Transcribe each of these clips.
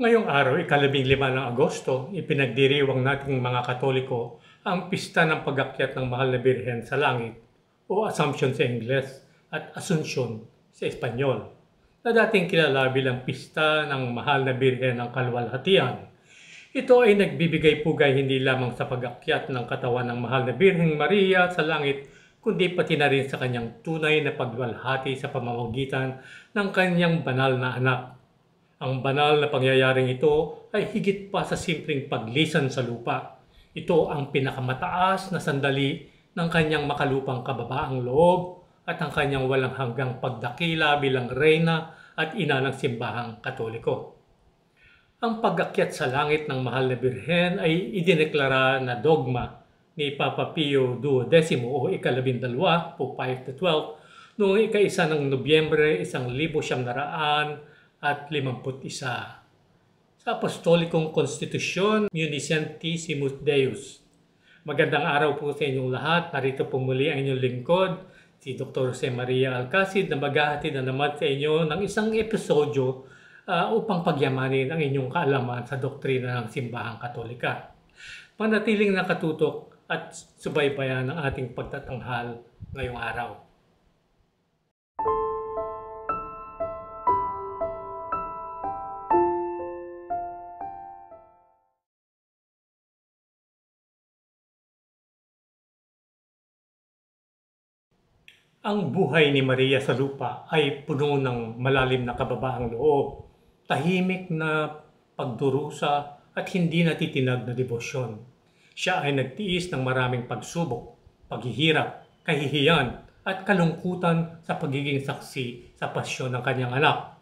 Ngayong araw, ika-15 ng Agosto, ipinagdiriwang nating mga Katoliko ang pista ng pag-akyat ng Mahal na Birhen sa langit o Assumption sa Ingles at Asunsyon sa Espanyol, na dating kilala bilang pista ng Mahal na Birhen ng Kaluwalhatian. Ito ay nagbibigay pugay hindi lamang sa pag-akyat ng katawan ng Mahal na Birheng Maria sa langit, kundi pati na rin sa kanyang tunay na pagluwalhati sa pamamagitan ng kanyang banal na anak. Ang banal na pangyayaring ito ay higit pa sa simpleng paglisan sa lupa. Ito ang pinakamataas na sandali ng kanyang makalupang kababaang loob at ang kanyang walang hanggang pagdakila bilang reyna at ina ng simbahang Katoliko. Ang pag-akyat sa langit ng Mahal na Birhen ay idineklara na dogma ni Papa Pio XII o ika-12, Pope Pius XII, noong ika-1 ng Nobyembre 1951 sa Apostolikong Konstitusyon Unicentissimus Deus. Magandang araw po sa inyong lahat. Narito po muli ang inyong lingkod, si Dr. Jose Maria Alcacid, na maghahatid na naman sa inyo ng isang episodyo upang pagyamanin ang inyong kaalaman sa doktrina ng Simbahang Katolika. Manatiling nakatutok at subaybayan ang ating pagtatanghal ngayong araw. Ang buhay ni Maria sa lupa ay puno ng malalim na kababaang loob, tahimik na pagdurusa at hindi natitinag na debosyon. Siya ay nagtiis ng maraming pagsubok, paghihirap, kahihiyan at kalungkutan sa pagiging saksi sa pasyon ng kanyang anak.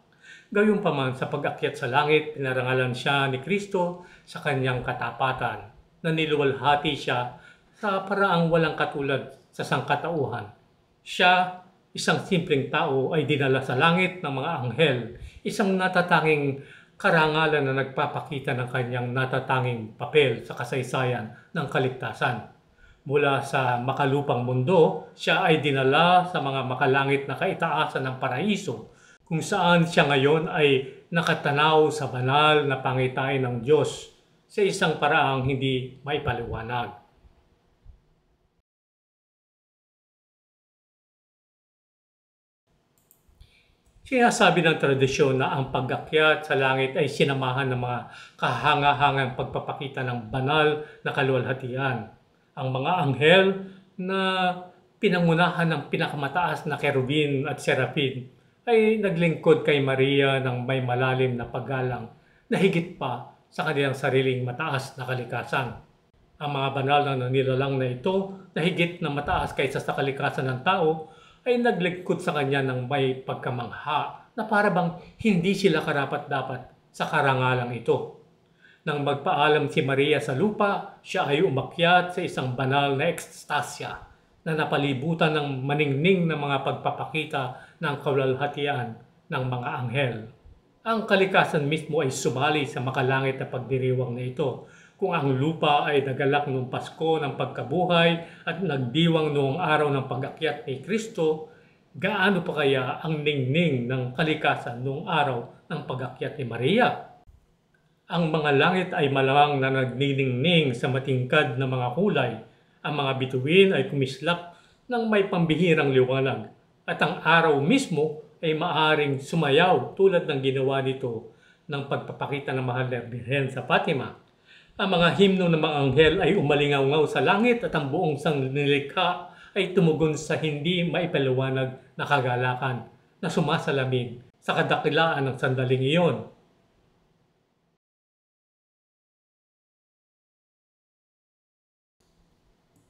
Gayunpaman sa pag-akyat sa langit, pinarangalan siya ni Kristo sa kanyang katapatan, na niluwalhati siya sa paraang walang katulad sa sangkatauhan. Siya, isang simpleng tao, ay dinala sa langit ng mga anghel, isang natatanging karangalan na nagpapakita ng kanyang natatanging papel sa kasaysayan ng kaligtasan. Mula sa makalupang mundo, siya ay dinala sa mga makalangit na kaitaasan ng paraiso, kung saan siya ngayon ay nakatanaw sa banal na pangitain ng Diyos sa isang paraang hindi maipaliwanag. Sinasabi ng tradisyon na ang pag-akyat sa langit ay sinamahan ng mga kahanga-hangang pagpapakita ng banal na kaluwalhatian. Ang mga anghel na pinangunahan ng pinakamataas na kerubin at serapin ay naglingkod kay Maria ng may malalim na paggalang na higit pa sa kanilang sariling mataas na kalikasan. Ang mga banal na nilalang na ito na higit na mataas kaysa sa kalikasan ng tao ay naglingkod sa kanya ng may pagkamangha na para bang hindi sila karapat-dapat sa karangalang ito. Nang magpaalam si Maria sa lupa, siya ay umakyat sa isang banal na ekstasya na napalibutan ng maningning na mga pagpapakita ng kaluwalhatian ng mga anghel. Ang kalikasan mismo ay sumali sa makalangit na pagdiriwang na ito, kung ang lupa ay nagalak noong Pasko ng pagkabuhay at nagdiwang noong araw ng pag-akyat ni Kristo, gaano pa kaya ang ningning ng kalikasan noong araw ng pag-akyat ni Maria? Ang mga langit ay malamang na nagniningning sa matingkad na mga kulay. Ang mga bituin ay kumislap ng may pambihirang liwanag at ang araw mismo ay maaring sumayaw tulad ng ginawa nito ng pagpapakita ng Mahal na Birhen sa Fatima. Ang mga himno ng mga anghel ay umalingaw-ngaw sa langit at ang buong sanglilikha ay tumugon sa hindi maipaliwanag na kagalakan na sumasalamin sa kadakilaan ng sandaling iyon.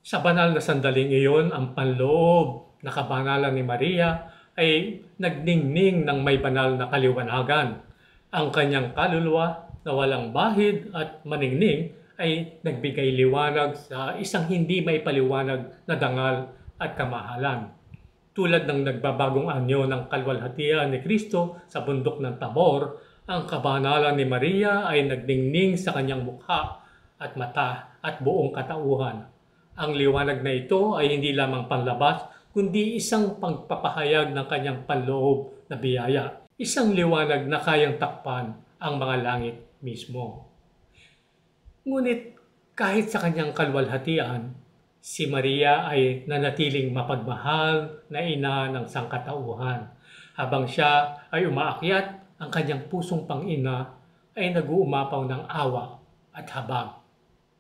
Sa banal na sandaling iyon, ang panloob na kabanalan ni Maria ay nagningning ng may banal na kaliwanagan. Ang kanyang kaluluwa na walang bahid at maningning ay nagbigay liwanag sa isang hindi maipaliwanag na dangal at kamahalan. Tulad ng nagbabagong anyo ng kaluwalhatian ni Kristo sa bundok ng Tabor, ang kabanalan ni Maria ay nagningning sa kanyang mukha at mata at buong katauhan. Ang liwanag na ito ay hindi lamang panlabas, kundi isang pagpapahayag ng kanyang panloob na biyaya. Isang liwanag na kayang takpan ang mga langit mismo. Ngunit kahit sa kanyang kaluwalhatian, si Maria ay nanatiling mapagmahal na ina ng sangkatauhan. Habang siya ay umaakyat, ang kanyang pusong pang-ina ay nag-uumapaw ng awa at habag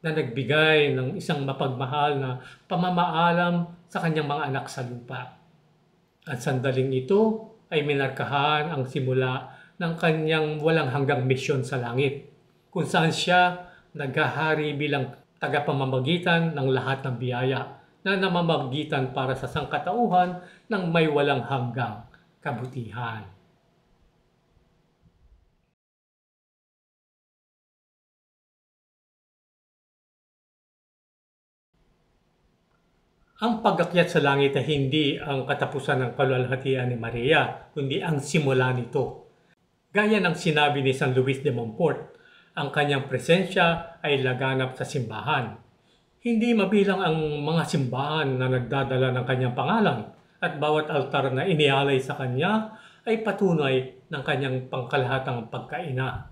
na nagbigay ng isang mapagmahal na pamamaalam sa kanyang mga anak sa lupa. At sandaling ito ay minarkahan ang simula ng kanyang walang hanggang misyon sa langit, kung saan siya naghahari bilang tagapamamagitan ng lahat ng biyaya na namamagitan para sa sangkatauhan ng may walang hanggang kabutihan. Ang pag-akyat sa langit ay hindi ang katapusan ng kaluwalhatian ni Maria, kundi ang simula nito. Gaya ng sinabi ni San Luis de Montfort, ang kanyang presensya ay laganap sa simbahan. Hindi mabilang ang mga simbahan na nagdadala ng kanyang pangalan at bawat altar na inialay sa kanya ay patunay ng kanyang pangkalahatang pagkaina.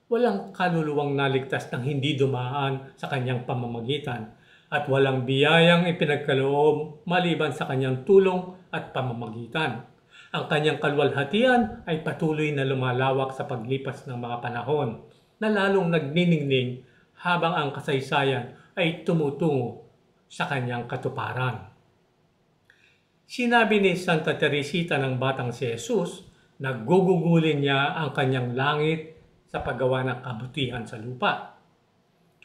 Walang kaluluwang naligtas ng hindi dumaan sa kanyang pamamagitan at walang biyayang ipinagkaloob maliban sa kanyang tulong at pamamagitan. Ang kanyang kaluwalhatian ay patuloy na lumalawak sa paglipas ng mga panahon na lalong nagniningning habang ang kasaysayan ay tumutungo sa kanyang katuparan. Sinabi ni Santa Teresita ng Batang si Jesus na gugugulin niya ang kanyang langit sa paggawa ng kabutihan sa lupa.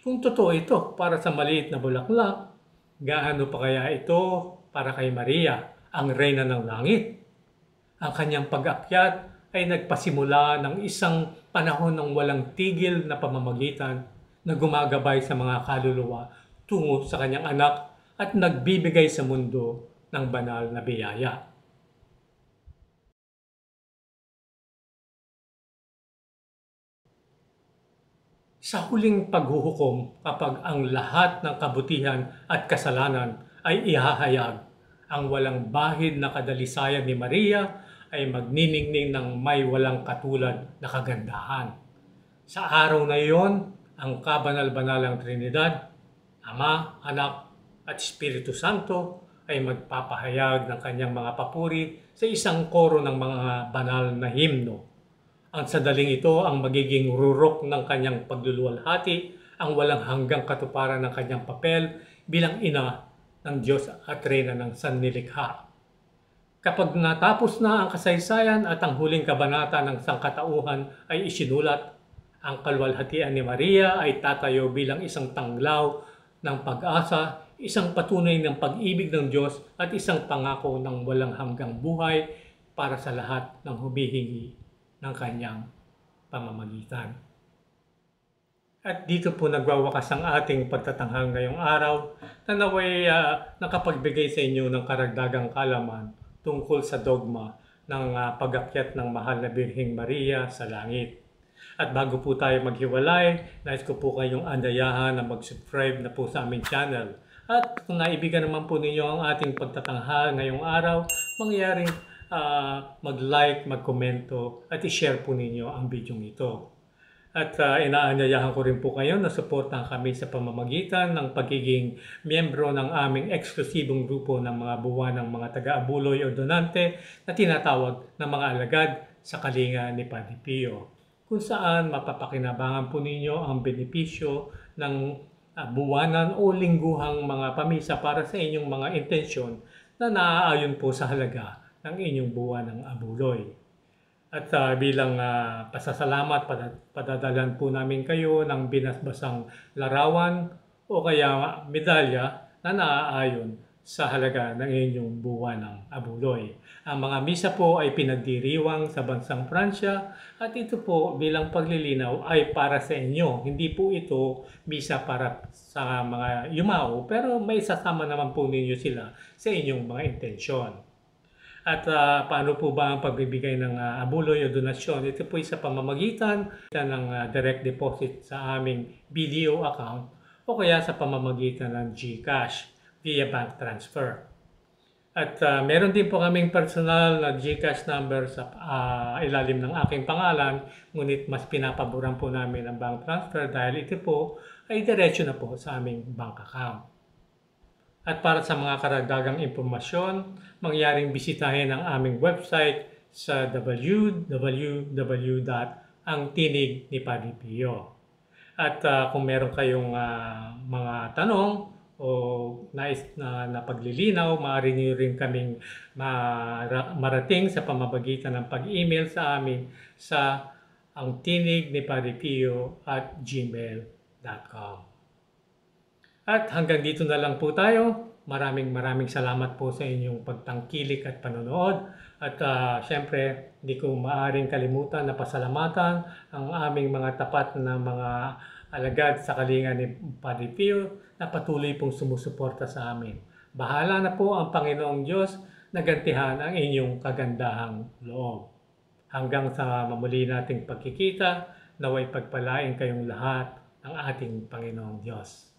Kung totoo ito para sa maliit na bulaklak, gaano pa kaya ito para kay Maria, ang reyna ng langit? Ang kanyang pag-akyat ay nagpasimula ng isang panahon ng walang tigil na pamamagitan na gumagabay sa mga kaluluwa tungo sa kanyang anak at nagbibigay sa mundo ng banal na biyaya. Sa huling paghuhukom, kapag ang lahat ng kabutihan at kasalanan ay ihahayag, ang walang bahid na kadalisayan ni Maria ay magniningning ng may walang katulad na kagandahan. Sa araw na iyon, ang kabanal-banalang Trinidad, Ama, Anak at Espiritu Santo ay magpapahayag ng kanyang mga papuri sa isang koro ng mga banal na himno. Ang sandaling ito ang magiging rurok ng kanyang pagluluwalhati, ang walang hanggang katuparan ng kanyang papel bilang ina ng Diyos at reyna ng sannilikha. Kapag natapos na ang kasaysayan at ang huling kabanata ng sangkatauhan ay isinulat, ang kaluwalhatian ni Maria ay tatayo bilang isang tanglaw ng pag-asa, isang patunay ng pag-ibig ng Diyos at isang pangako ng walang hanggang buhay para sa lahat ng humihingi ng kanyang pamamagitan. At dito po nagwawakas ang ating pagtatanghal ngayong araw na naway nakapagbigay sa inyo ng karagdagang kaalaman tungkol sa dogma ng pag-akyat ng mahal na Birheng Maria sa langit. At bago po tayo maghiwalay, nais ko po kayong andayahan na mag-subscribe na po sa aming channel. At kung naibigan naman po ninyo ang ating pagtatanghal ngayong araw, mangyaring mag-like, mag-komento at i-share po ninyo ang video ito. At inaanyayahan ko rin po kayo na suportahan kami sa pamamagitan ng pagiging miyembro ng aming eksklusibong grupo ng mga buwan ng mga taga-abuloy o donante na tinatawag na mga alagad sa kalinga ni Padre Pio, kung saan mapapakinabangan po ninyo ang benepisyo ng buwanan o lingguhang mga pamisa para sa inyong mga intensyon na naaayon po sa halaga ng inyong buwan ng abuloy. At bilang pasasalamat, padadalan po namin kayo ng binasbasang larawan o kaya medalya na naaayon sa halaga ng inyong buwan ng abuloy. Ang mga misa po ay pinagdiriwang sa bansang Pransya at ito po bilang paglilinaw ay para sa inyo. Hindi po ito misa para sa mga yumao, pero may sasama naman po ninyo sila sa inyong mga intensyon. At paano po ba ang pagbibigay ng abuloy o donasyon? Ito po ay sa pamamagitan ng direct deposit sa aming BDO account o kaya sa pamamagitan ng GCash via bank transfer. At meron din po kaming personal na GCash number sa ilalim ng aking pangalan, ngunit mas pinapaboran po namin ang bank transfer dahil ito po ay diretso na po sa aming bank account. At para sa mga karagdagang impormasyon, mangyaring bisitahin ang aming website sa www.angtinignipadipio. At kung meron kayong mga tanong o nais na paglilinaw, maaari niyo rin kaming marating sa pamamagitan ng pag-email sa amin sa angtinignipadipio@gmail.com. At hanggang dito na lang po tayo. Maraming salamat po sa inyong pagtangkilik at panonood. At syempre, hindi ko maaaring kalimutan na pasalamatan ang aming mga tapat na mga alagad sa kalinga ni Padre Pio na patuloy pong sumusuporta sa amin. Bahala na po ang Panginoong Diyos na gantihan ang inyong kagandahang loob. Hanggang sa mamuli nating pagkikita, naway pagpalain kayong lahat ng ating Panginoong Diyos.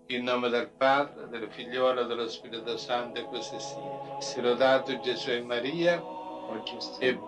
In nome del Padre, del Figliolo e dello Spirito Santo, e così sia. Sia lodato Gesù e Maria, e